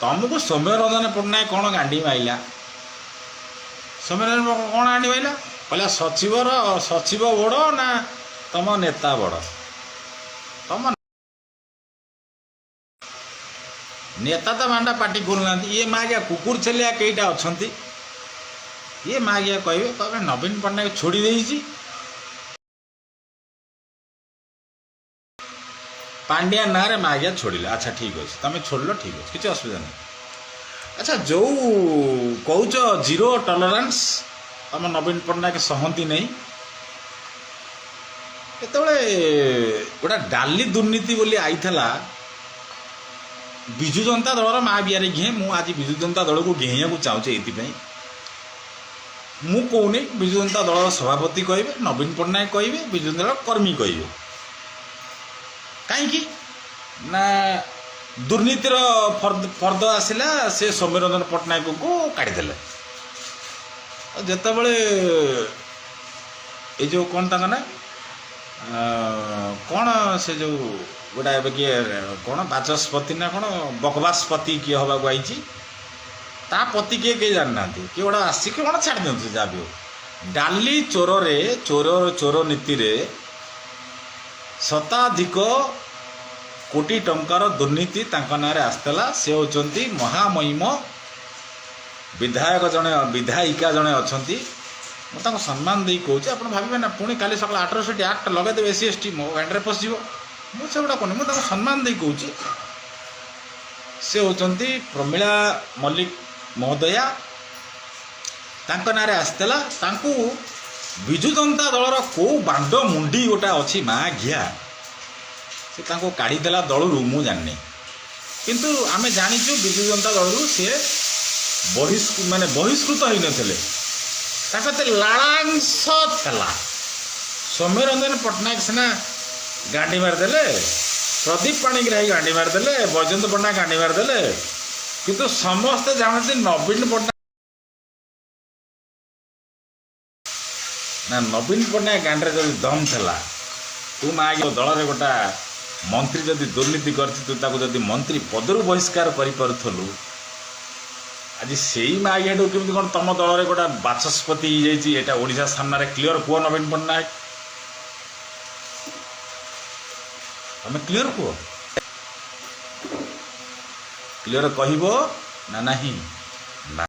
तुमको सौम्यरंजन पट्टनायक कौन गांडी माइला सौम्यरंजन कौन गांडी माइला कहला सचिव बड़ ना तुम नेता बड़ तुम नेता तो मांडा पार्टी करूना ये मागिया कुकुर छलिया कईटा अच्छा ये मागिया कहे नवीन पट्टनायक छोड़ी देइछि पांड्या ना रे मागिया छोड़िले अच्छा ठीक अच्छे तुम छोड़ल ठीक अच्छे किसी असुविधा नहीं अच्छा जो कौच जीरो टॉलरेंस तुम नवीन पट्टनायक सहती नहीं ये गोटा डाली दुर्नीति बोली आईला विजु जनता दलर माँ बिहार घे मुझे विजु जनता दल को घेइया चाहूचे ये मु कहूनी विजु जनता दल सभापति कहे नवीन पट्टनायक कहे विजु जनता दल कर्मी कहे कहीं ना दुर्नीतिर फर्द आसला से सौम्यरंजन पट्टनायक को काढ़ीदे जितेबले ये जो कौन तक ना कौन से जो गोटा किए कौन बाचस्पति ना कौन बकवासपति किए हवा आई ता पति किए कहीं जानना किए गोटा आसिक कौन छाड़ दिखाते जहाँ भी हो डाली चोर नीति रे शताधिक कोटी टंकार दुर्नीति ना आसला से होती महामहिम विधायक जड़े विधायिका जड़े अच्छा मुझे सम्मान दे कौच आप भावे ना पुणी काली सकाल 860 एक्ट लगेदेवे एस सी मो गाड़ी में पशिज मुझे गुड़ा कहनी मुझे सम्मान दे कौच से होती प्रमीला मल्लिक महोदया ना आसला विजु जनता दलर कौ बांड मुंडी गोटा अच्छी माँ घिया से काढ़ीदेला दलू मु जानी किंतु आम जाचु विजु जनता दलू सी माने बहिष्कृत होते लालांश था सौम्यरंजन पट्टनायक सीना गांडी मारिदे प्रदीप पाणिग्राही गांडी मारिदे बैजयंत पट्टनायक गांडी मारिदे किंतु समस्ते जानते नवीन पट्टनायक ना नवीन पट्टनायक गांडी जब दम था तू माँ दल में गोटा मंत्री जदि दुर्नीति कर मंत्री पदरू बहिष्कार करूँ आज से मागिया केमी कौन तुम दल में गोटा बाचस्पति यहाँ ओडिशा सामने क्लीयर कह नवीन पट्टनायक तुम क्लीयर कह क्लीयर कह ना नहीं।